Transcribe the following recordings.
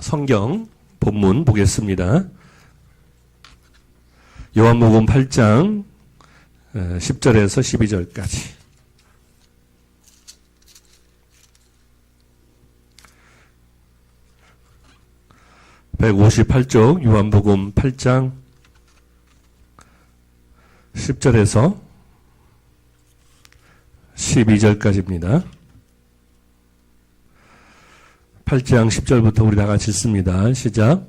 성경 본문 보겠습니다. 요한복음 8장 10절에서 12절까지. (158쪽) 요한복음 8장 10절에서 12절까지입니다. 8장 10절부터 우리 다 같이 읽습니다. 시작.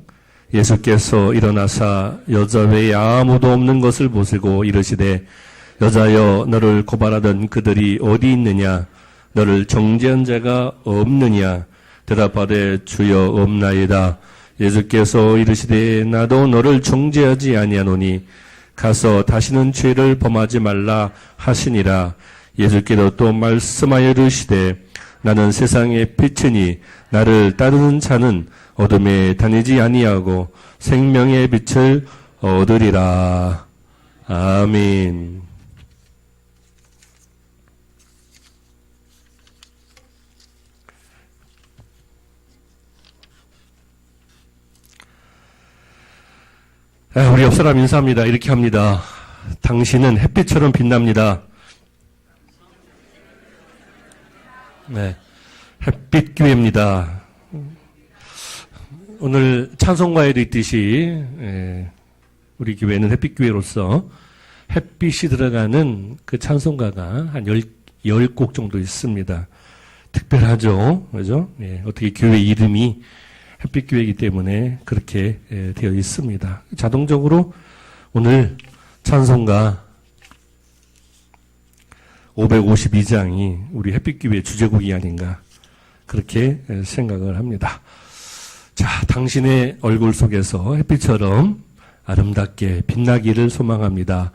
예수께서 일어나사 여자 외에 아무도 없는 것을 보시고 이르시되 여자여 너를 고발하던 그들이 어디 있느냐 너를 정죄한 자가 없느냐 대답하되 주여 없나이다. 예수께서 이르시되 나도 너를 정죄하지 아니하노니 가서 다시는 죄를 범하지 말라 하시니라. 예수께서 또 말씀하여 이르시되 나는 세상의 빛이니 나를 따르는 자는 어둠에 다니지 아니하고 생명의 빛을 얻으리라. 아멘. 우리 옆 사람 인사합니다. 이렇게 합니다. 당신은 햇빛처럼 빛납니다. 네, 햇빛교회입니다. 오늘 찬송가에도 있듯이 우리 교회는 햇빛교회로서 햇빛이 들어가는 그 찬송가가 한 10곡 정도 있습니다. 특별하죠. 그죠? 어떻게 교회 이름이 햇빛교회이기 때문에 그렇게 되어 있습니다. 자동적으로 오늘 찬송가 552장이 우리 햇빛교회 주제곡이 아닌가 그렇게 생각을 합니다. 자, 당신의 얼굴 속에서 햇빛처럼 아름답게 빛나기를 소망합니다.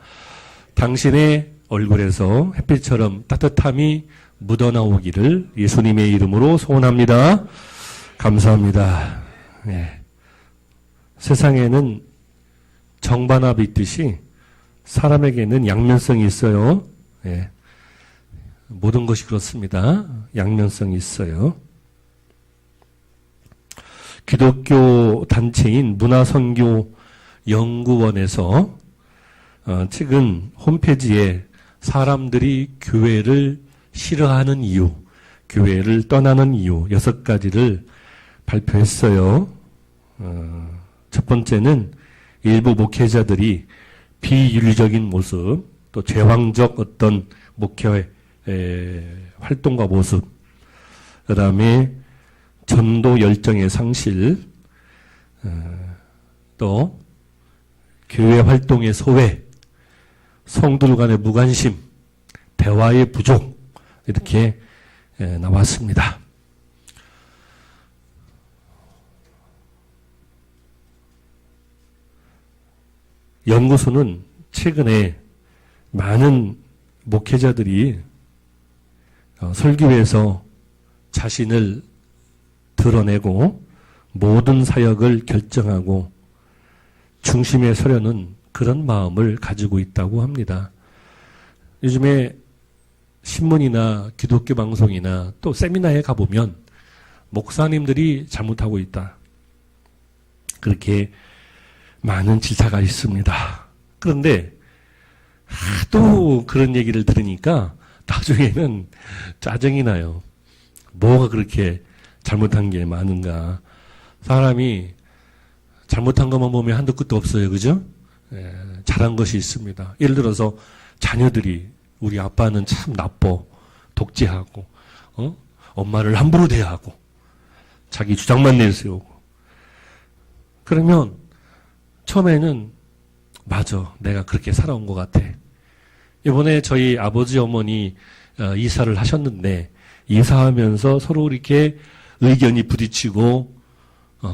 당신의 얼굴에서 햇빛처럼 따뜻함이 묻어나오기를 예수님의 이름으로 소원합니다. 감사합니다. 네. 세상에는 정반합이 있듯이 사람에게는 양면성이 있어요. 네. 모든 것이 그렇습니다. 양면성이 있어요. 기독교 단체인 문화선교연구원에서 최근 홈페이지에 사람들이 교회를 싫어하는 이유, 교회를 떠나는 이유 6가지를 발표했어요. 첫 번째는 일부 목회자들이 비윤리적인 모습, 또 제왕적 어떤 목회 활동과 모습, 그 다음에 전도 열정의 상실, 또 교회 활동의 소외, 성도들 간의 무관심, 대화의 부족, 이렇게 나왔습니다. 연구소는 최근에 많은 목회자들이 설교에서 자신을 드러내고 모든 사역을 결정하고 중심에 서려는 그런 마음을 가지고 있다고 합니다. 요즘에 신문이나 기독교 방송이나 또 세미나에 가보면 목사님들이 잘못하고 있다. 그렇게 많은 질타가 있습니다. 그런데 하도 그런 얘기를 들으니까 나중에는 짜증이 나요. 뭐가 그렇게 잘못한 게 많은가. 사람이 잘못한 것만 보면 한도 끝도 없어요. 그죠? 잘한 것이 있습니다. 예를 들어서 자녀들이 우리 아빠는 참 나빠. 독재하고 엄마를 함부로 대하고 자기 주장만 내세우고 그러면 처음에는 맞아. 내가 그렇게 살아온 것 같아. 이번에 저희 아버지 어머니 이사를 하셨는데 이사하면서 서로 이렇게 의견이 부딪히고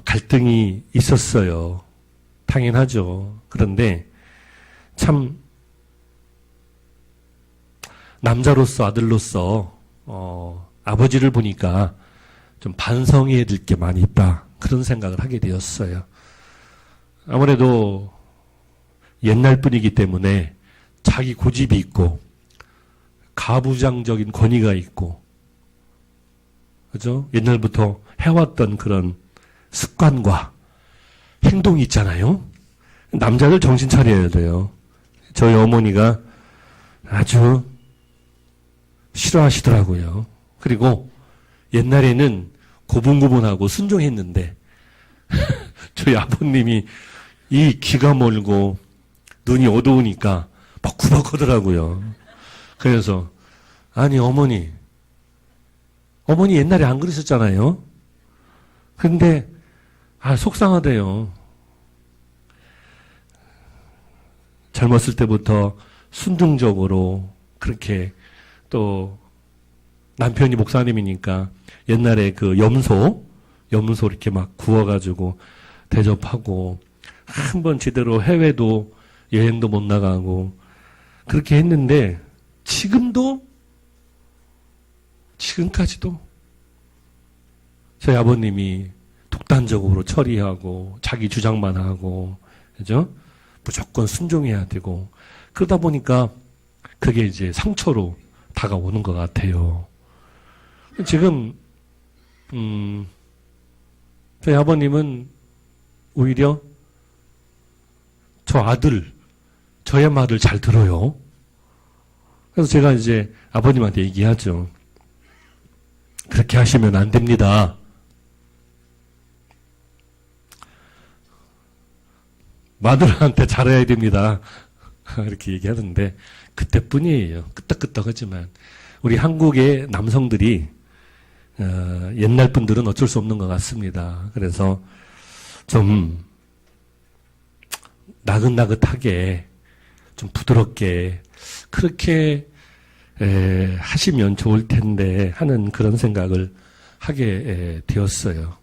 갈등이 있었어요. 당연하죠. 그런데 참 남자로서 아들로서 아버지를 보니까 좀 반성해야 될 게 많이 있다. 그런 생각을 하게 되었어요. 아무래도 옛날 분이기 때문에 자기 고집이 있고 가부장적인 권위가 있고 그죠? 옛날부터 해왔던 그런 습관과 행동이 있잖아요. 남자들 정신 차려야 돼요. 저희 어머니가 아주 싫어하시더라고요. 그리고 옛날에는 고분고분하고 순종했는데 저희 아버님이 이 귀가 멀고 눈이 어두우니까 막 구박하더라고요. 그래서 아니 어머니 옛날에 안 그러셨잖아요. 근데 속상하대요. 젊었을 때부터 순종적으로 그렇게 또 남편이 목사님이니까 옛날에 그 염소 이렇게 막 구워가지고 대접하고 한 번 제대로 해외도 여행도 못 나가고 그렇게 했는데 지금까지도 저희 아버님이 독단적으로 처리하고 자기 주장만 하고 그죠? 무조건 순종해야 되고 그러다 보니까 그게 이제 상처로 다가오는 것 같아요. 지금 저희 아버님은 오히려 저의 말을 잘 들어요. 그래서 제가 이제 아버님한테 얘기하죠. 그렇게 하시면 안 됩니다. 마누라한테 잘해야 됩니다. 이렇게 얘기하는데 그때뿐이에요. 끄떡끄떡하지만 우리 한국의 남성들이 옛날 분들은 어쩔 수 없는 것 같습니다. 그래서 좀 나긋나긋하게 좀 부드럽게 그렇게 하시면 좋을 텐데 하는 그런 생각을 하게 되었어요.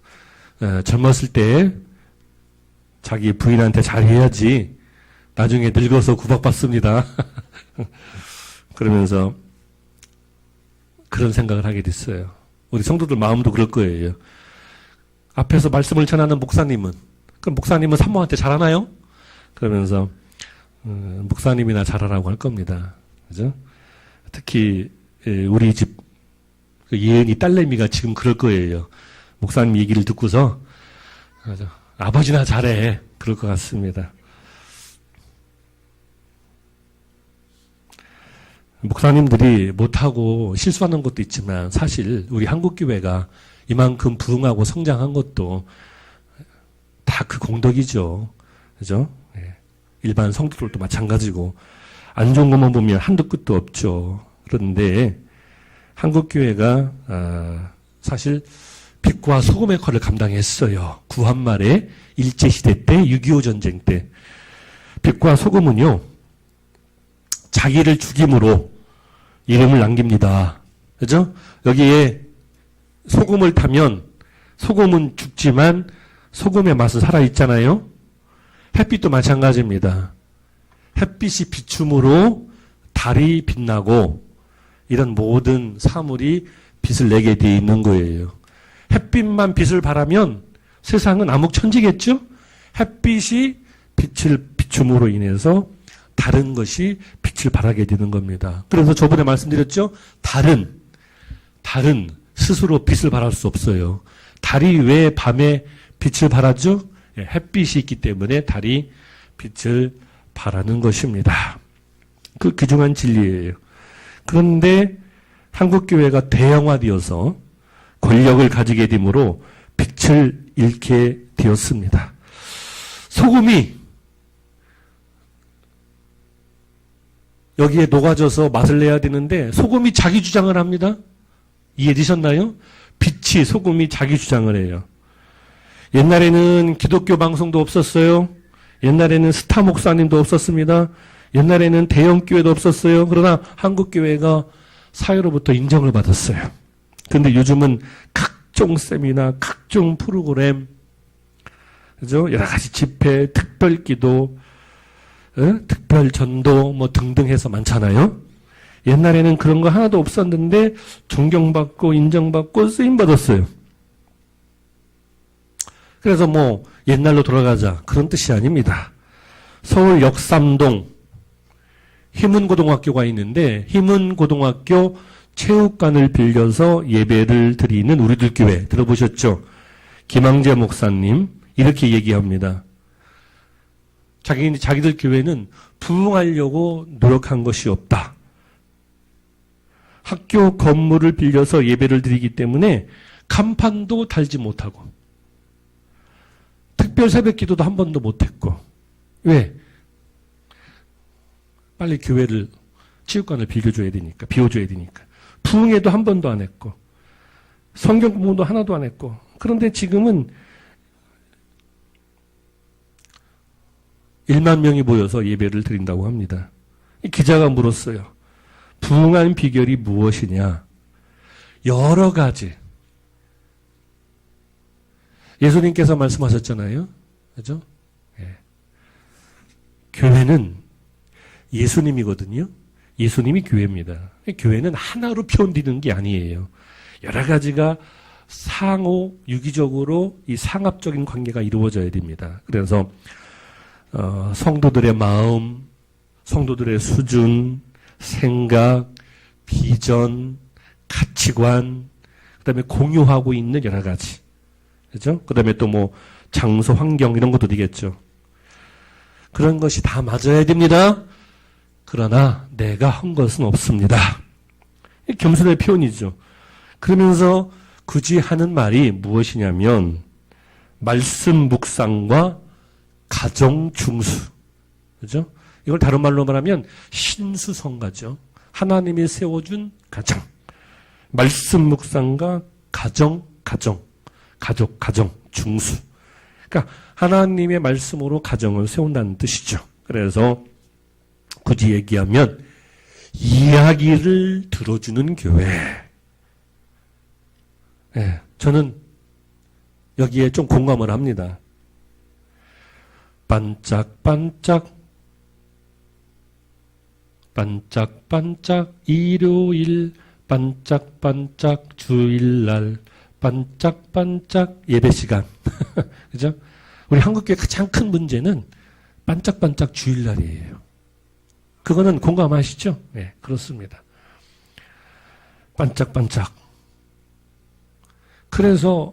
젊었을 때 자기 부인한테 잘해야지 나중에 늙어서 구박받습니다. 그러면서 그런 생각을 하게 됐어요. 우리 성도들 마음도 그럴 거예요. 앞에서 말씀을 전하는 목사님은 그럼 목사님은 산모한테 잘하나요? 그러면서 목사님이나 잘하라고 할 겁니다. 그죠? 특히 우리 집 예은이 딸내미가 지금 그럴 거예요. 목사님 얘기를 듣고서 아버지나 잘해 그럴 것 같습니다. 목사님들이 못하고 실수하는 것도 있지만 사실 우리 한국교회가 이만큼 부흥하고 성장한 것도 다 그 공덕이죠. 그죠? 일반 성도들도 마찬가지고 안 좋은 것만 보면 한도 끝도 없죠. 그런데 한국교회가 사실 빛과 소금의 역할을 감당했어요. 구한말에 일제시대 때 6.25 전쟁 때 빛과 소금은요 자기를 죽임으로 이름을 남깁니다. 그죠? 여기에 소금을 타면 소금은 죽지만 소금의 맛은 살아있잖아요. 햇빛도 마찬가지입니다. 햇빛이 비춤으로 달이 빛나고 이런 모든 사물이 빛을 내게 되어 있는 거예요. 햇빛만 빛을 발하면 세상은 암흑천지겠죠? 햇빛이 빛을 비춤으로 인해서 다른 것이 빛을 발하게 되는 겁니다. 그래서 저번에 말씀드렸죠? 달은 스스로 빛을 발할 수 없어요. 달이 왜 밤에 빛을 발하죠? 햇빛이 있기 때문에 달이 빛을 발하는 것입니다. 그 귀중한 진리예요. 그런데 한국교회가 대형화되어서 권력을 가지게 되므로 빛을 잃게 되었습니다. 소금이 여기에 녹아져서 맛을 내야 되는데 소금이 자기 주장을 합니다. 이해되셨나요? 빛이 소금이 자기 주장을 해요. 옛날에는 기독교 방송도 없었어요. 옛날에는 스타 목사님도 없었습니다. 옛날에는 대형 교회도 없었어요. 그러나 한국교회가 사회로부터 인정을 받았어요. 그런데 요즘은 각종 세미나, 각종 프로그램, 그죠? 여러 가지 집회, 특별 기도, 특별 전도 뭐 등등 해서 많잖아요. 옛날에는 그런 거 하나도 없었는데 존경받고 인정받고 쓰임받았어요. 그래서 뭐 옛날로 돌아가자 그런 뜻이 아닙니다. 서울 역삼동 희문고등학교가 있는데 희문고등학교 체육관을 빌려서 예배를 드리는 우리들 교회 들어보셨죠? 김항재 목사님 이렇게 얘기합니다. 자기들 교회는 부흥하려고 노력한 것이 없다. 학교 건물을 빌려서 예배를 드리기 때문에 간판도 달지 못하고 특별 새벽 기도도 한 번도 못했고 왜? 빨리 교회를 체육관을 빌려줘야 되니까 비워줘야 되니까 부흥회도 한 번도 안 했고 성경 공부도 하나도 안 했고 그런데 지금은 1만 명이 모여서 예배를 드린다고 합니다. 기자가 물었어요. 부흥한 비결이 무엇이냐? 여러 가지. 예수님께서 말씀하셨잖아요. 그죠? 예. 교회는 예수님이거든요. 예수님이 교회입니다. 교회는 하나로 표현되는 게 아니에요. 여러 가지가 상호, 유기적으로 이 상합적인 관계가 이루어져야 됩니다. 그래서 성도들의 마음, 성도들의 수준, 생각, 비전, 가치관, 그 다음에 공유하고 있는 여러 가지. 그죠? 그 다음에 또 뭐 장소, 환경 이런 것도 되겠죠. 그런 것이 다 맞아야 됩니다. 그러나 내가 한 것은 없습니다. 겸손의 표현이죠. 그러면서 굳이 하는 말이 무엇이냐면 말씀 묵상과 가정 중수. 그죠? 이걸 다른 말로 말하면 신수성가죠. 하나님이 세워준 가정. 말씀 묵상과 가정, 가족, 중수. 그러니까 하나님의 말씀으로 가정을 세운다는 뜻이죠. 그래서 굳이 얘기하면 이야기를 들어주는 교회. 네, 저는 여기에 좀 공감을 합니다. 반짝반짝 일요일, 반짝반짝 주일날, 반짝반짝 예배시간. 그죠? 우리 한국교회 가장 큰 문제는 반짝반짝 주일날이에요. 그거는 공감하시죠? 네, 그렇습니다. 반짝반짝. 그래서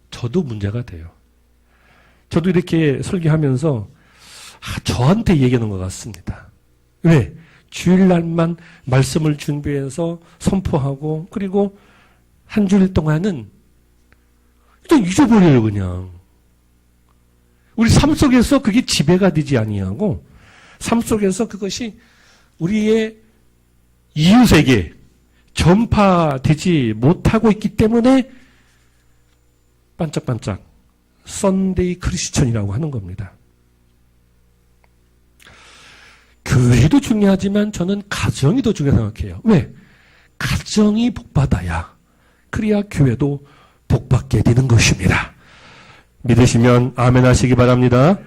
저도 문제가 돼요. 저도 이렇게 설교하면서 저한테 얘기하는 것 같습니다. 왜? 주일날만 말씀을 준비해서 선포하고 그리고 한 주일 동안은 일단 잊어버려요 그냥. 우리 삶 속에서 그게 지배가 되지 아니하고 삶 속에서 그것이 우리의 이웃에게 전파되지 못하고 있기 때문에 반짝반짝 썬데이 크리스천이라고 하는 겁니다. 교회도 중요하지만 저는 가정이 더 중요하다고 생각해요. 왜? 가정이 복받아야 그래야 교회도 복받게 되는 것입니다. 믿으시면 아멘 하시기 바랍니다.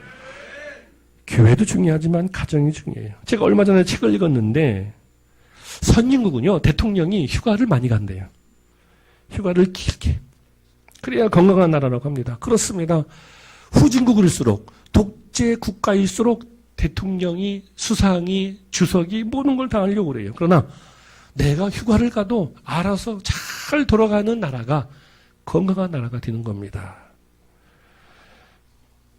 교회도 중요하지만 가정이 중요해요. 제가 얼마 전에 책을 읽었는데 선진국은요 대통령이 휴가를 많이 간대요. 휴가를 길게. 그래야 건강한 나라라고 합니다. 그렇습니다. 후진국일수록 독재 국가일수록 대통령이 수상이 주석이 모든 걸 다 하려고 그래요. 그러나 내가 휴가를 가도 알아서 잘 돌아가는 나라가 건강한 나라가 되는 겁니다.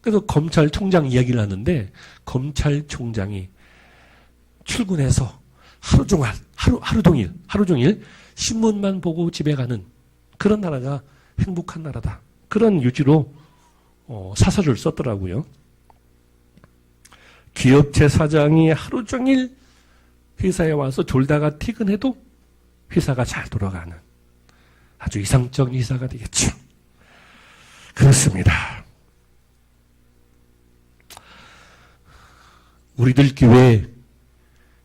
그래서 검찰총장 이야기를 하는데 검찰총장이 출근해서 하루 종일 신문만 보고 집에 가는 그런 나라가 행복한 나라다. 그런 유지로 사설을 썼더라고요. 기업체 사장이 하루 종일 회사에 와서 졸다가 퇴근해도 회사가 잘 돌아가는 아주 이상적인 회사가 되겠죠. 그렇습니다. 우리들 교회,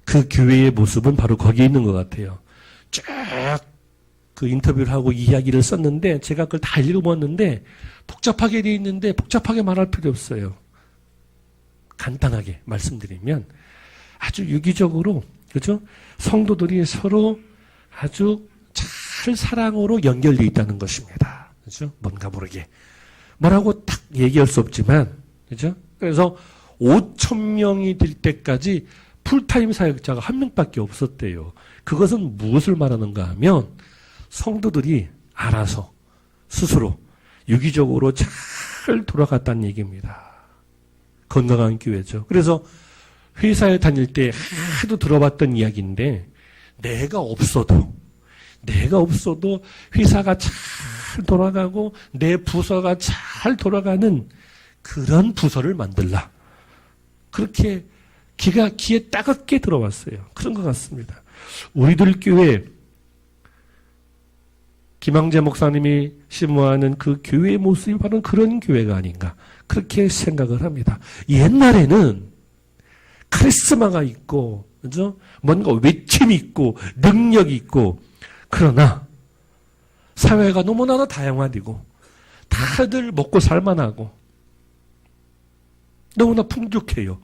그 교회의 모습은 바로 거기에 있는 것 같아요. 쭉 그 인터뷰를 하고 이야기를 썼는데 제가 그걸 다 읽어봤는데 복잡하게 되어 있는데 복잡하게 말할 필요 없어요. 간단하게 말씀드리면 아주 유기적으로 그죠? 성도들이 서로 아주 잘 사랑으로 연결되어 있다는 것입니다. 그죠? 뭔가 모르게 뭐라고 딱 얘기할 수 없지만 그죠? 그래서 5,000명이 될 때까지 풀타임 사역자가 한 명밖에 없었대요. 그것은 무엇을 말하는가 하면 성도들이 알아서 스스로 유기적으로 잘 돌아갔다는 얘기입니다. 건강한 교회죠. 그래서 회사에 다닐 때 하도 들어봤던 이야기인데 내가 없어도 회사가 잘 돌아가고 내 부서가 잘 돌아가는 그런 부서를 만들라. 그렇게 귀에 따갑게 들어왔어요. 그런 것 같습니다. 우리들 교회 김항재 목사님이 심무하는 그 교회의 모습이 바로 그런 교회가 아닌가 그렇게 생각을 합니다. 옛날에는 카리스마가 있고 그죠? 뭔가 외침이 있고 능력이 있고 그러나 사회가 너무나도 다양화되고 다들 먹고 살만하고 너무나 풍족해요.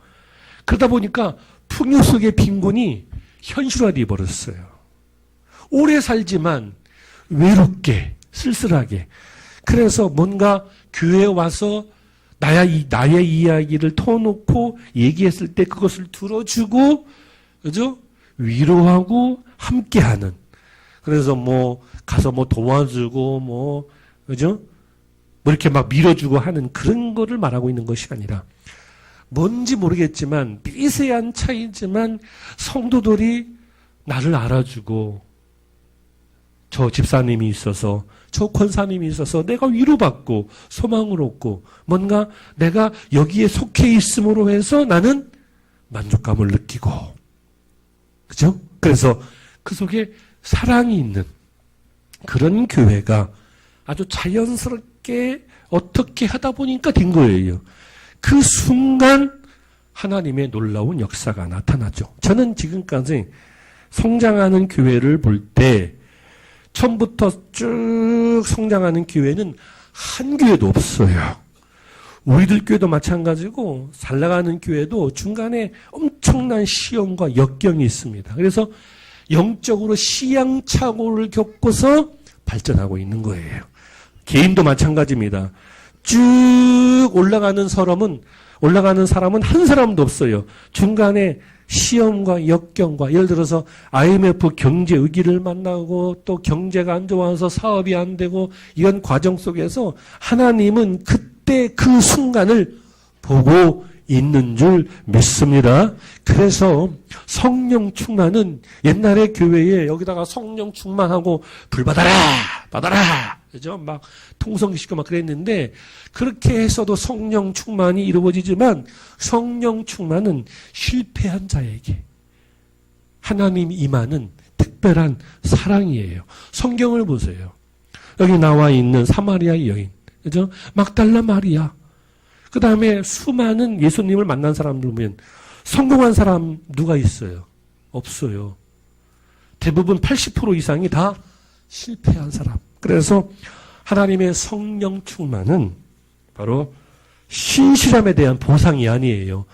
그러다 보니까 풍요 속의 빈곤이 현실화되어 버렸어요. 오래 살지만 외롭게 쓸쓸하게. 그래서 뭔가 교회에 와서 나의 이야기를 터놓고 얘기했을 때 그것을 들어주고 그죠? 위로하고 함께하는. 그래서 가서 도와주고 그죠? 이렇게 막 밀어주고 하는 그런 거를 말하고 있는 것이 아니라 뭔지 모르겠지만 미세한 차이지만 성도들이 나를 알아주고 저 집사님이 있어서 저 권사님이 있어서 내가 위로받고 소망을 얻고 뭔가 내가 여기에 속해 있음으로 해서 나는 만족감을 느끼고 그죠? 그래서 그 속에 사랑이 있는 그런 교회가 아주 자연스럽게 어떻게 하다 보니까 된 거예요. 그 순간 하나님의 놀라운 역사가 나타나죠. 저는 지금까지 성장하는 교회를 볼 때 처음부터 쭉 성장하는 교회는 한 교회도 없어요. 우리들 교회도 마찬가지고 잘 나가는 교회도 중간에 엄청난 시험과 역경이 있습니다. 그래서 영적으로 시행착오를 겪고서 발전하고 있는 거예요. 개인도 마찬가지입니다. 쭉 올라가는 사람은 한 사람도 없어요. 중간에 시험과 역경과 예를 들어서 IMF 경제 위기를 만나고 또 경제가 안 좋아서 사업이 안 되고 이런 과정 속에서 하나님은 그때 그 순간을 보고 있는 줄 믿습니다. 그래서 성령 충만은 옛날에 교회에 여기다가 성령 충만하고 불 받아라 그죠? 막 통성시키고 막 그랬는데 그렇게 해서도 성령 충만이 이루어지지만 성령 충만은 실패한 자에게 하나님 임하는 특별한 사랑이에요. 성경을 보세요. 여기 나와 있는 사마리아의 여인, 그죠? 막달라 마리아. 그 다음에 수많은 예수님을 만난 사람들 보면 성공한 사람 누가 있어요? 없어요. 대부분 80% 이상이 다 실패한 사람. 그래서 하나님의 성령 충만은 바로 신실함에 대한 보상이 아니에요.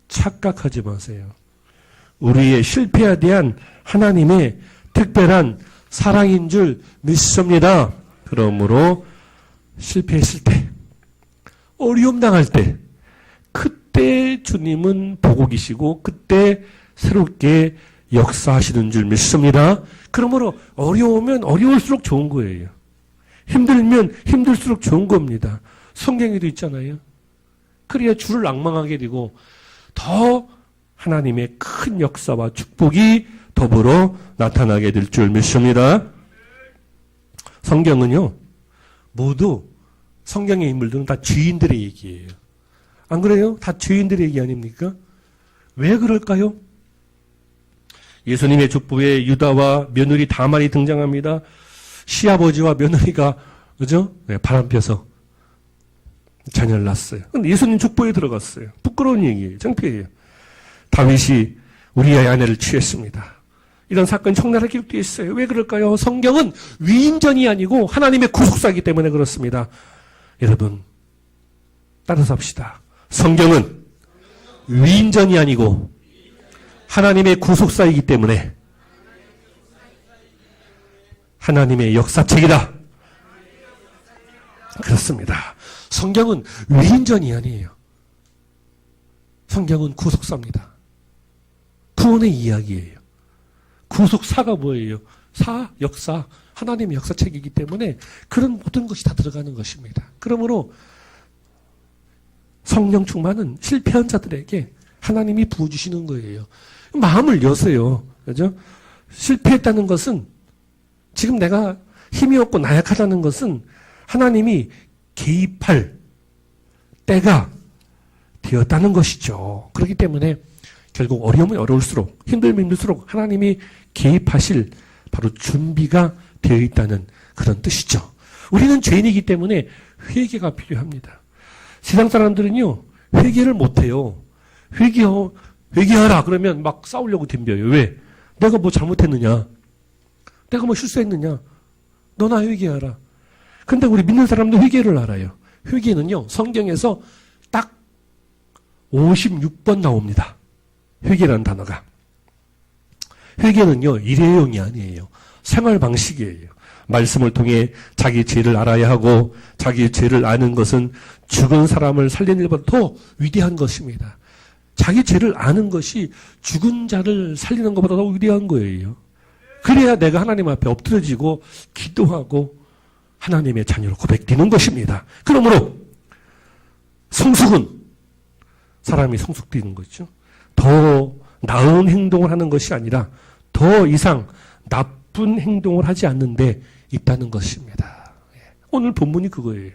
착각하지 마세요. 우리의 실패에 대한 하나님의 특별한 사랑인 줄 믿습니다. 그러므로 실패했을 때, 어려움 당할 때, 그때 주님은 보고 계시고 그때 새롭게 역사하시는 줄 믿습니다. 그러므로 어려우면 어려울수록 좋은 거예요. 힘들면 힘들수록 좋은 겁니다. 성경에도 있잖아요. 그래야 주를 앙망하게 되고 더 하나님의 큰 역사와 축복이 더불어 나타나게 될 줄 믿습니다. 성경은요, 모두 성경의 인물들은 다 죄인들의 얘기예요. 안 그래요? 다 죄인들의 얘기 아닙니까? 왜 그럴까요? 예수님의 족보에 유다와 며느리 다말이 등장합니다. 시아버지와 며느리가 그죠? 네, 바람펴서 자녀를 낳았어요. 근데 예수님 족보에 들어갔어요. 부끄러운 얘기예요. 창피해요. 다윗이 우리의 아내를 취했습니다. 이런 사건이 청나라 기록되어 있어요. 왜 그럴까요? 성경은 위인전이 아니고 하나님의 구속사이기 때문에 그렇습니다. 여러분, 따라서 합시다. 성경은 위인전이 아니고 하나님의 구속사이기 때문에 하나님의 역사책이다. 그렇습니다. 성경은 위인전이 아니에요. 성경은 구속사입니다. 구원의 이야기예요. 구속사가 뭐예요? 역사. 하나님의 역사책이기 때문에 그런 모든 것이 다 들어가는 것입니다. 그러므로 성령 충만은 실패한 자들에게 하나님이 부어주시는 거예요. 마음을 여세요. 그죠? 실패했다는 것은 지금 내가 힘이 없고 나약하다는 것은 하나님이 개입할 때가 되었다는 것이죠. 그렇기 때문에 결국 어려우면 어려울수록 힘들면 힘들수록 하나님이 개입하실 바로 준비가 되어 있다는 그런 뜻이죠. 우리는 죄인이기 때문에 회개가 필요합니다. 세상 사람들은요, 회개를 못해요. 회개하라 그러면 막 싸우려고 덤벼요. 왜? 내가 뭐 잘못했느냐? 내가 뭐 실수했느냐? 너나 회개하라. 근데 우리 믿는 사람도 회개를 알아요. 회개는요, 성경에서 딱 56번 나옵니다. 회개라는 단어가. 회개는요, 일회용이 아니에요. 생활 방식이에요. 말씀을 통해 자기 죄를 알아야 하고 자기 죄를 아는 것은 죽은 사람을 살리는 일보다 더 위대한 것입니다. 자기 죄를 아는 것이 죽은 자를 살리는 것보다 더 위대한 거예요. 그래야 내가 하나님 앞에 엎드려지고 기도하고 하나님의 자녀로 고백되는 것입니다. 그러므로 성숙은 사람이 성숙되는 거죠. 더 나은 행동을 하는 것이 아니라 더 이상 나쁜 행동을 하지 않는 데 있다는 것입니다. 오늘 본문이 그거예요.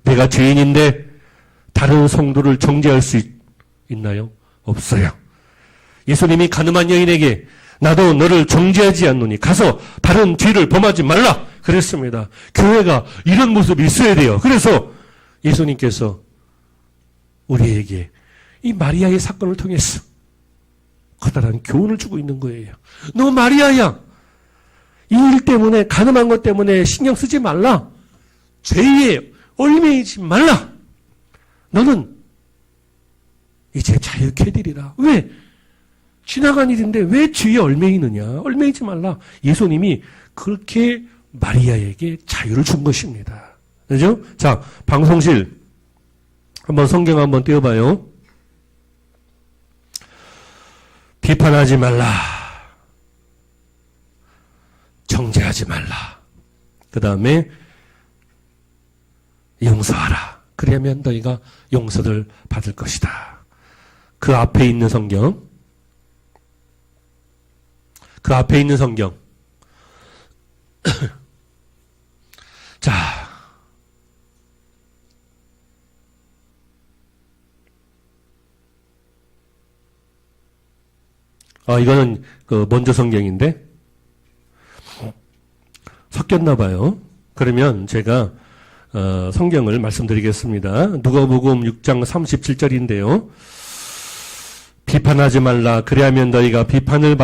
내가 죄인인데 다른 성도를 정죄할 수 있나요? 없어요. 예수님이 가늠한 여인에게 나도 너를 정죄하지 않노니 가서 다른 죄를 범하지 말라 그랬습니다. 교회가 이런 모습이 있어야 돼요. 그래서 예수님께서 우리에게 이 마리아의 사건을 통해서 커다란 교훈을 주고 있는 거예요. 너 마리아야, 이 일 때문에 가늠한 것 때문에 신경 쓰지 말라. 죄에 얽매이지 말라. 너는 이제 자유케 되리라. 왜? 지나간 일인데 왜 죄에 얽매이느냐? 얽매이지 말라. 예수님이 그렇게 마리아에게 자유를 준 것입니다. 그죠? 자, 방송실 한번 성경 한번 띄워봐요. 비판하지 말라. 정죄하지 말라. 그 다음에 용서하라. 그러면 너희가 용서를 받을 것이다. 그 앞에 있는 성경. 그 앞에 있는 성경. 자. 이거는 그 먼저 성경인데 섞였나 봐요. 그러면 제가 성경을 말씀드리겠습니다. 누가복음 6장 37절인데요. 비판하지 말라. 그리하면 너희가 비판을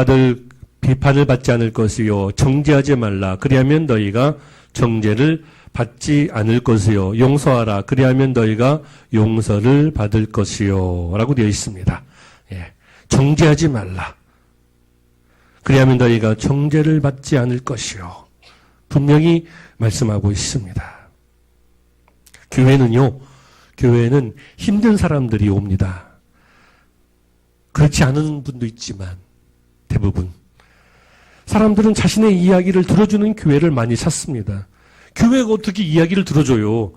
받지 않을 것이요. 정죄하지 말라. 그리하면 너희가 정죄를 받지 않을 것이요. 용서하라. 그리하면 너희가 용서를 받을 것이요. 라고 되어 있습니다. 예. 정죄하지 말라. 그리하면 너희가 정죄를 받지 않을 것이요. 분명히 말씀하고 있습니다. 교회는 힘든 사람들이 옵니다. 그렇지 않은 분도 있지만 대부분 사람들은 자신의 이야기를 들어주는 교회를 많이 찾습니다. 교회가 어떻게 이야기를 들어줘요?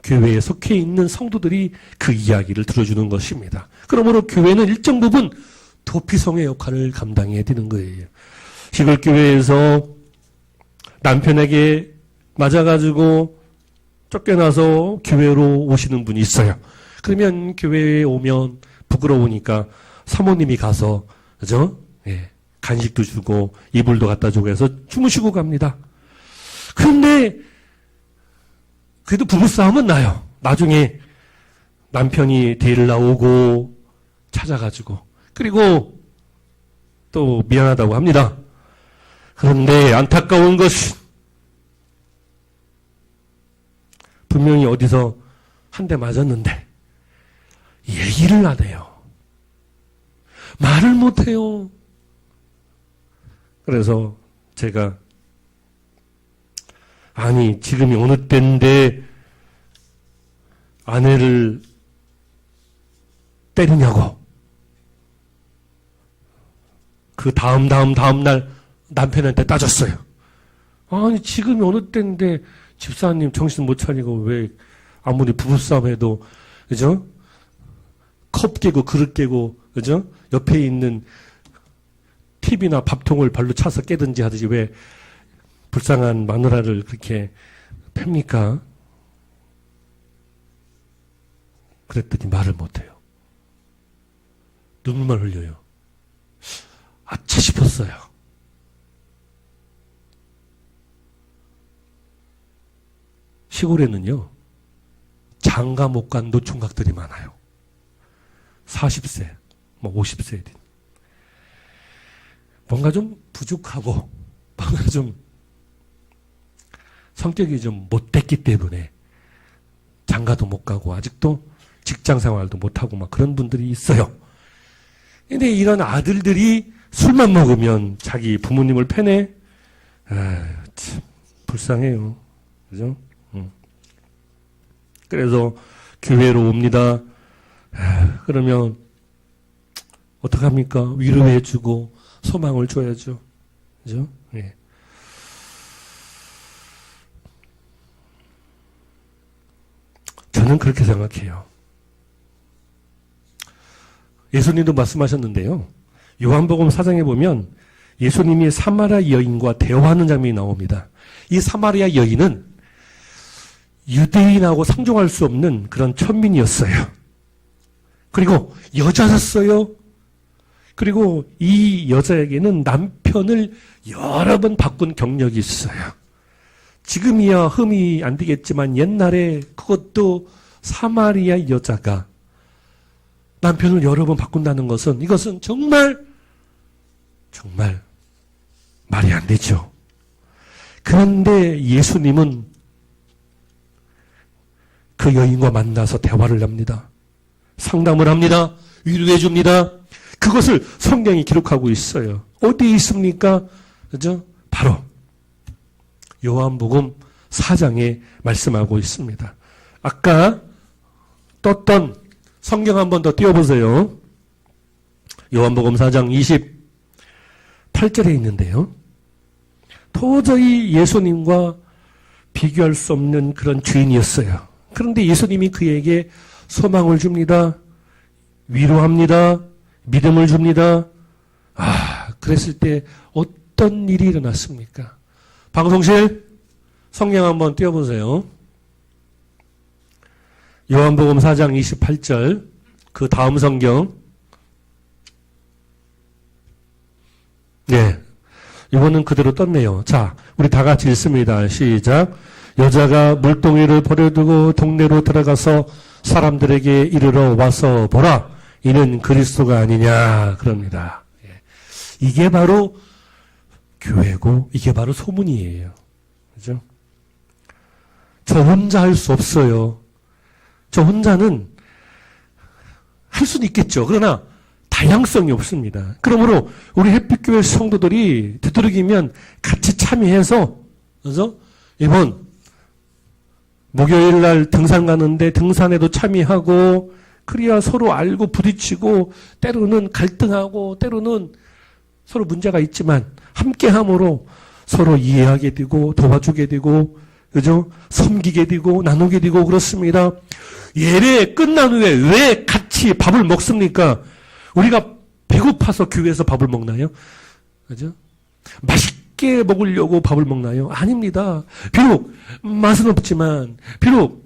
교회에 속해 있는 성도들이 그 이야기를 들어주는 것입니다. 그러므로 교회는 일정 부분 도피성의 역할을 감당해야 되는 거예요. 시골교회에서 남편에게 맞아가지고 쫓겨나서 교회로 오시는 분이 있어요. 그러면 교회에 오면 부끄러우니까 사모님이 가서, 그죠? 예, 간식도 주고 이불도 갖다 주고 해서 주무시고 갑니다. 그런데 그래도 부부싸움은 나요. 나중에 남편이 데리러 나오고 찾아가지고 그리고 또 미안하다고 합니다. 그런데 안타까운 것은 분명히 어디서 한 대 맞았는데 얘기를 안 해요. 말을 못 해요. 그래서 제가 아니 지금이 어느 때인데 아내를 때리냐고. 그 다음 날 남편한테 따졌어요. 아니, 지금이 어느 때인데 집사님 정신 못 차리고 왜 아무리 부부싸움 해도, 그죠? 컵 깨고 그릇 깨고, 그죠? 옆에 있는 TV나 밥통을 발로 차서 깨든지 하듯이 왜 불쌍한 마누라를 그렇게 팹니까? 그랬더니 말을 못해요. 눈물만 흘려요. 아차 싶었어요. 시골에는요, 장가 못 간 노총각들이 많아요. 40세, 50세 된. 뭔가 좀 부족하고, 뭔가 좀 성격이 좀 못됐기 때문에 장가도 못 가고, 아직도 직장 생활도 못하고 막 그런 분들이 있어요. 근데 이런 아들들이 술만 먹으면 자기 부모님을 패네? 참, 불쌍해요. 그죠? 그래서 교회로 옵니다. 그러면 어떡합니까? 위로해주고 소망을 줘야죠. 그죠? 예. 저는 그렇게 생각해요. 예수님도 말씀하셨는데요. 요한복음 4장에 보면 예수님이 사마리아 여인과 대화하는 장면이 나옵니다. 이 사마리아 여인은 유대인하고 상종할 수 없는 그런 천민이었어요. 그리고 여자였어요. 그리고 이 여자에게는 남편을 여러 번 바꾼 경력이 있어요. 지금이야 흠이 안 되겠지만 옛날에 그것도 사마리아 여자가 남편을 여러 번 바꾼다는 것은 이것은 정말 말이 안 되죠. 그런데 예수님은 그 여인과 만나서 대화를 합니다. 상담을 합니다. 위로해 줍니다. 그것을 성경이 기록하고 있어요. 어디에 있습니까? 그죠? 바로 요한복음 4장에 말씀하고 있습니다. 아까 떴던 성경 한 번 더 띄워보세요. 요한복음 4장 28절에 있는데요. 도저히 예수님과 비교할 수 없는 그런 주인이었어요. 그런데 예수님이 그에게 소망을 줍니다. 위로합니다. 믿음을 줍니다. 그랬을 때 어떤 일이 일어났습니까? 방송실 성경 한번 띄워보세요. 요한복음 4장 28절 그 다음 성경. 네, 이거는 그대로 떴네요. 자, 우리 다 같이 읽습니다. 시작. 여자가 물동이를 버려두고 동네로 들어가서 사람들에게 이르러 와서 보라. 이는 그리스도가 아니냐 그럽니다. 이게 바로 교회고 이게 바로 소문이에요. 그죠? 저 혼자 할 수 없어요. 저 혼자는 할 수는 있겠죠. 그러나 다양성이 없습니다. 그러므로 우리 햇빛교회 성도들이 되도록이면 같이 참여해서 그래서 이번 목요일 날 등산 가는데 등산에도 참여하고 그래야 서로 알고 부딪히고 때로는 갈등하고 때로는 서로 문제가 있지만 함께함으로 서로 이해하게 되고 도와주게 되고 그죠? 섬기게 되고 나누게 되고 그렇습니다. 예배 끝난 후에 왜 같이 밥을 먹습니까? 우리가 배고파서 교회에서 밥을 먹나요? 그죠? 맛있게 먹으려고 밥을 먹나요? 아닙니다. 비록 맛은 없지만 비록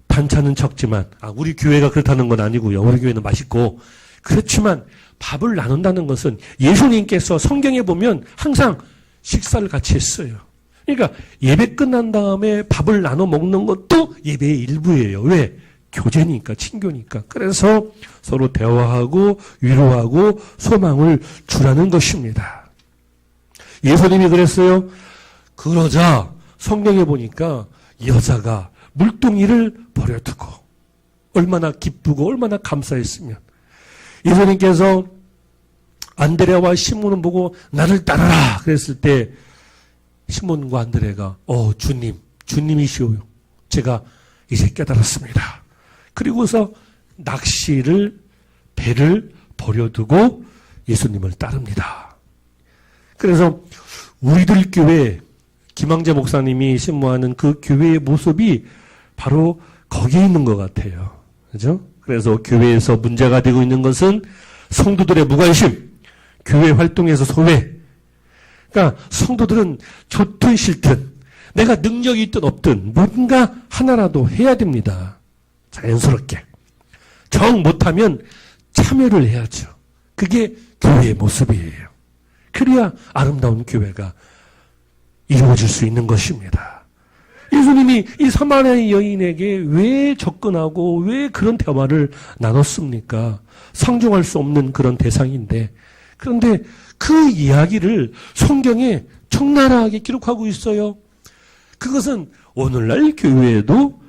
반찬은 적지만 우리 교회가 그렇다는 건 아니고요. 우리 교회는 맛있고 그렇지만 밥을 나눈다는 것은 예수님께서 성경에 보면 항상 식사를 같이 했어요. 그러니까 예배 끝난 다음에 밥을 나눠 먹는 것도 예배의 일부예요. 왜? 교제니까, 친교니까. 그래서 서로 대화하고 위로하고 소망을 주라는 것입니다. 예수님이 그랬어요. 그러자 성경에 보니까 여자가 물동이를 버려두고 얼마나 기쁘고 얼마나 감사했으면 예수님께서 안드레와 시몬을 보고 나를 따르라 그랬을 때 시몬과 안드레가 주님이시오요. 제가 이제 깨달았습니다. 그리고서 배를 버려두고 예수님을 따릅니다. 그래서 우리들 교회 김황재 목사님이 신무하는 그 교회의 모습이 바로 거기에 있는 것 같아요. 그죠? 그래서 교회에서 문제가 되고 있는 것은 성도들의 무관심, 교회 활동에서 소외. 그러니까 성도들은 좋든 싫든 내가 능력이 있든 없든 뭔가 하나라도 해야 됩니다. 자연스럽게. 정 못하면 참여를 해야죠. 그게 교회의 모습이에요. 그래야 아름다운 교회가 이루어질 수 있는 것입니다. 예수님이 이 사마리아 여인에게 왜 접근하고 왜 그런 대화를 나눴습니까? 상종할 수 없는 그런 대상인데. 그런데 그 이야기를 성경에 적나라하게 기록하고 있어요. 그것은 오늘날 교회에도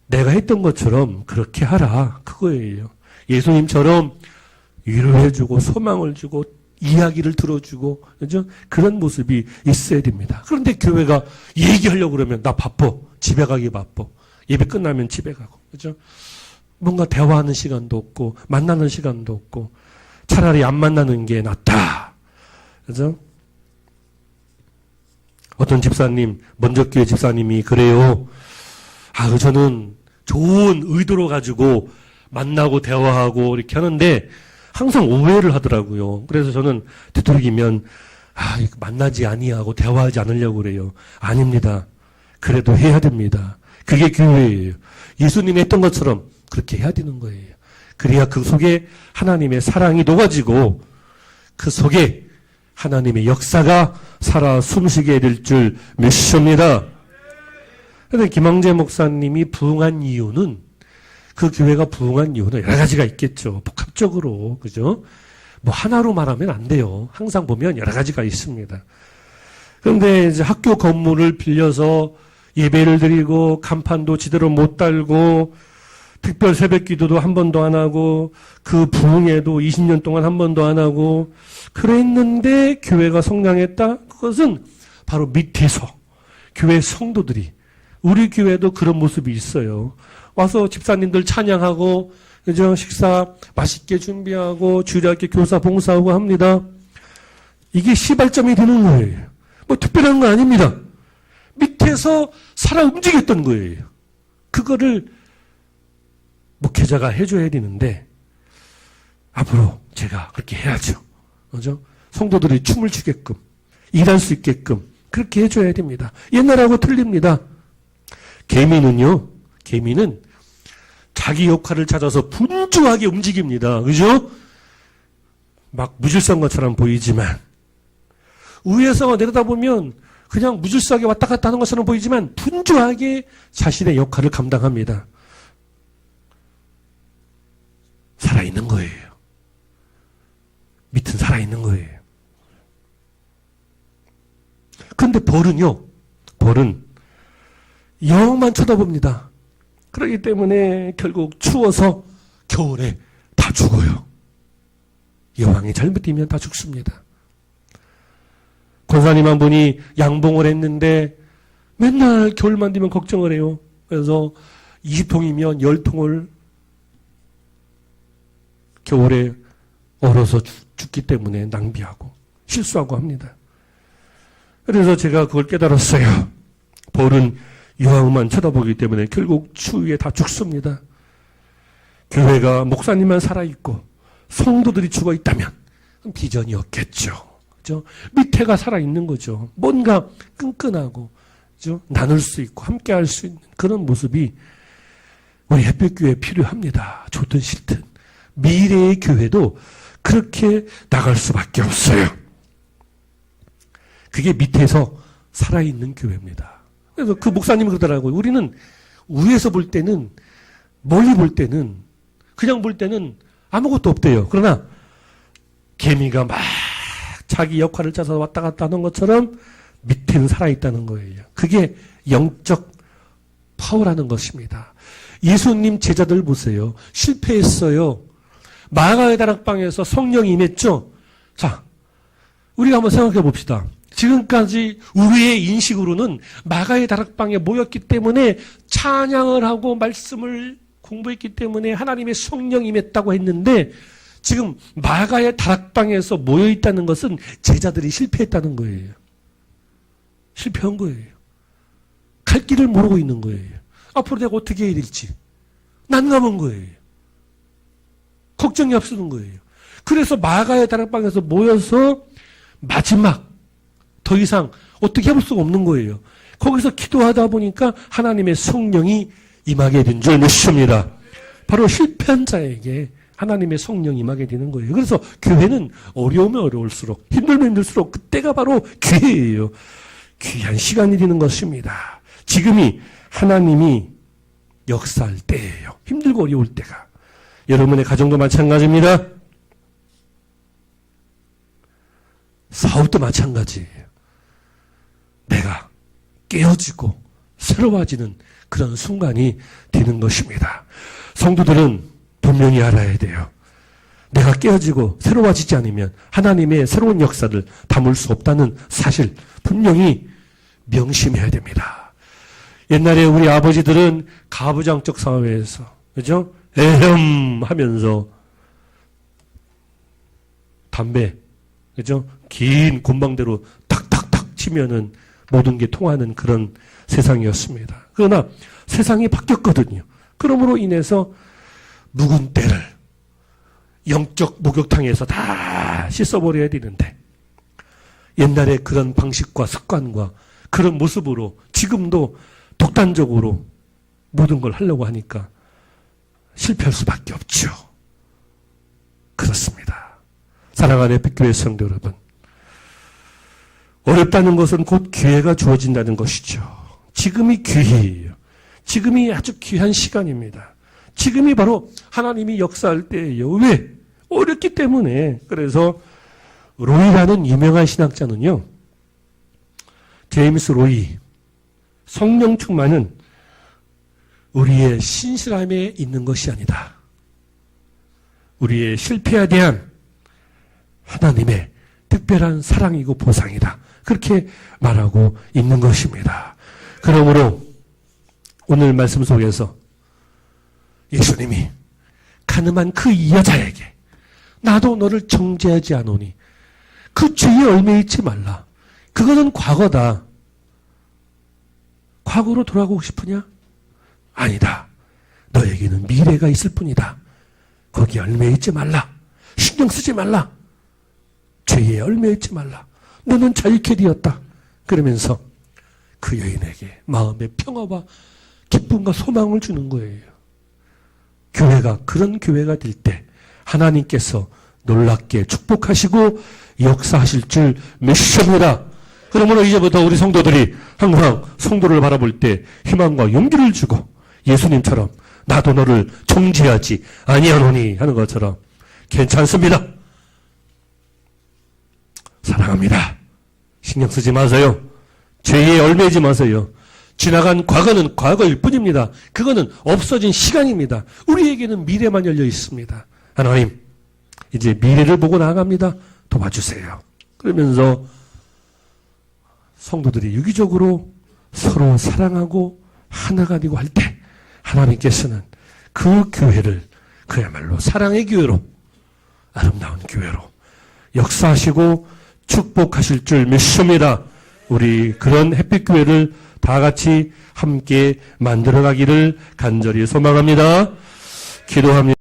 내가 했던 것처럼 그렇게 하라. 그거예요. 예수님처럼 위로해주고 소망을 주고 이야기를 들어주고, 그죠? 그런 모습이 있어야 됩니다. 그런데 교회가 얘기하려고 그러면 나 바빠. 집에 가기 바빠. 예배 끝나면 집에 가고, 그죠? 뭔가 대화하는 시간도 없고, 만나는 시간도 없고, 차라리 안 만나는 게 낫다. 그죠? 어떤 집사님, 먼저교회 집사님이 그래요. 저는 좋은 의도로 가지고 만나고 대화하고 이렇게 하는데 항상 오해를 하더라고요. 그래서 저는 되도록이면 이거 만나지 아니하고 대화하지 않으려고 그래요. 아닙니다. 그래도 해야 됩니다. 그게 교회예요. 예수님이 했던 것처럼 그렇게 해야 되는 거예요. 그래야 그 속에 하나님의 사랑이 녹아지고 그 속에 하나님의 역사가 살아 숨쉬게 될 줄 믿습니다. 그런데 김황재 목사님이 부흥한 이유는, 그 교회가 부흥한 이유는 여러 가지가 있겠죠. 복합적으로. 그죠? 뭐 하나로 말하면 안 돼요. 항상 보면 여러 가지가 있습니다. 그런데 이제 학교 건물을 빌려서 예배를 드리고 간판도 제대로 못 달고 특별 새벽 기도도 한 번도 안 하고 그 부흥회도 20년 동안 한 번도 안 하고 그랬는데 교회가 성장했다? 그것은 바로 밑에서 교회 성도들이, 우리 교회도 그런 모습이 있어요. 와서 집사님들 찬양하고, 그죠? 식사 맛있게 준비하고, 주일학교 교사 봉사하고 합니다. 이게 시발점이 되는 거예요. 뭐 특별한 거 아닙니다. 밑에서 살아 움직였던 거예요. 그거를 목회자가 해줘야 되는데, 앞으로 제가 그렇게 해야죠. 그죠? 성도들이 춤을 추게끔, 일할 수 있게끔, 그렇게 해줘야 됩니다. 옛날하고 틀립니다. 개미는 자기 역할을 찾아서 분주하게 움직입니다. 그죠? 막 무질서한 것처럼 보이지만, 위에서 내려다보면 그냥 무질서하게 왔다 갔다 하는 것처럼 보이지만, 분주하게 자신의 역할을 감당합니다. 살아있는 거예요. 밑은 살아있는 거예요. 근데 벌은 영만 쳐다봅니다. 그렇기 때문에 결국 추워서 겨울에 다 죽어요. 여왕이 잘못되면 다 죽습니다. 권사님 한 분이 양봉을 했는데 맨날 겨울만 되면 걱정을 해요. 그래서 20통이면 10통을 겨울에 얼어서 죽기 때문에 낭비하고 실수하고 합니다. 그래서 제가 그걸 깨달았어요. 벌은 여왕만 쳐다보기 때문에 결국 추위에 다 죽습니다. 교회가 목사님만 살아있고 성도들이 죽어있다면 비전이 없겠죠. 그죠? 밑에가 살아있는 거죠. 뭔가 끈끈하고, 그죠? 나눌 수 있고 함께 할 수 있는 그런 모습이 우리 햇빛교회에 필요합니다. 좋든 싫든. 미래의 교회도 그렇게 나갈 수밖에 없어요. 그게 밑에서 살아있는 교회입니다. 그래서 그 목사님이 그러더라고요. 우리는 위에서 볼 때는, 멀리 볼 때는, 그냥 볼 때는 아무것도 없대요. 그러나 개미가 막 자기 역할을 짜서 왔다 갔다 하는 것처럼 밑에는 살아있다는 거예요. 그게 영적 파워라는 것입니다. 예수님 제자들 보세요. 실패했어요. 마가의 다락방에서 성령이 임했죠. 자, 우리가 한번 생각해 봅시다. 지금까지 우리의 인식으로는 마가의 다락방에 모였기 때문에 찬양을 하고 말씀을 공부했기 때문에 하나님의 성령이 임했다고 했는데, 지금 마가의 다락방에서 모여있다는 것은 제자들이 실패했다는 거예요. 실패한 거예요. 갈 길을 모르고 있는 거예요. 앞으로 내가 어떻게 해야 될지 난감한 거예요. 걱정이 앞서는 거예요. 그래서 마가의 다락방에서 모여서 마지막 더 이상 어떻게 해볼 수가 없는 거예요. 거기서 기도하다 보니까 하나님의 성령이 임하게 된 줄 믿습니다. 바로 실패한 자에게 하나님의 성령이 임하게 되는 거예요. 그래서 교회는 어려우면 어려울수록 힘들면 힘들수록 그때가 바로 기회예요. 귀한 시간이 되는 것입니다. 지금이 하나님이 역사할 때예요. 힘들고 어려울 때가. 여러분의 가정도 마찬가지입니다. 사업도 마찬가지예요. 내가 깨어지고 새로워지는 그런 순간이 되는 것입니다. 성도들은 분명히 알아야 돼요. 내가 깨어지고 새로워지지 않으면 하나님의 새로운 역사를 담을 수 없다는 사실 분명히 명심해야 됩니다. 옛날에 우리 아버지들은 가부장적 사회에서 그죠? 에헴 하면서 담배 그죠? 긴 곤방대로 탁탁탁 치면은 모든 게 통하는 그런 세상이었습니다. 그러나 세상이 바뀌었거든요. 그러므로 인해서 묵은 때를 영적 목욕탕에서 다 씻어버려야 되는데 옛날에 그런 방식과 습관과 그런 모습으로 지금도 독단적으로 모든 걸 하려고 하니까 실패할 수밖에 없죠. 그렇습니다. 사랑하는 에픽교회 성도 여러분, 어렵다는 것은 곧 기회가 주어진다는 것이죠. 지금이 기회예요. 지금이 아주 귀한 시간입니다. 지금이 바로 하나님이 역사할 때예요. 왜? 어렵기 때문에. 그래서 로이라는 유명한 신학자는요. 제임스 로이, 성령 충만은 우리의 신실함에 있는 것이 아니다. 우리의 실패에 대한 하나님의 특별한 사랑이고 보상이다. 그렇게 말하고 있는 것입니다. 그러므로 오늘 말씀 속에서 예수님이 가늠한 그 여자에게 나도 너를 정죄하지 않으니 그 죄에 얽매이지 말라. 그거는 과거다. 과거로 돌아가고 싶으냐? 아니다. 너에게는 미래가 있을 뿐이다. 거기에 얽매이지 말라. 신경 쓰지 말라. 죄에 얽매이지 말라. 너는 자유케 되었다. 그러면서 그 여인에게 마음의 평화와 기쁨과 소망을 주는 거예요. 교회가 그런 교회가 될 때 하나님께서 놀랍게 축복하시고 역사하실 줄 믿습니다. 그러므로 이제부터 우리 성도들이 항상 성도를 바라볼 때 희망과 용기를 주고 예수님처럼 나도 너를 정죄하지 아니하노니 하는 것처럼 괜찮습니다. 사랑합니다. 신경 쓰지 마세요. 죄에 얽매이지 마세요. 지나간 과거는 과거일 뿐입니다. 그거는 없어진 시간입니다. 우리에게는 미래만 열려 있습니다. 하나님, 이제 미래를 보고 나아갑니다. 도와주세요. 그러면서 성도들이 유기적으로 서로 사랑하고 하나가 되고 할 때 하나님께서는 그 교회를 그야말로 사랑의 교회로 아름다운 교회로 역사하시고 축복하실 줄 믿습니다. 우리 그런 햇빛교회를 다 같이 함께 만들어가기를 간절히 소망합니다. 기도합니다.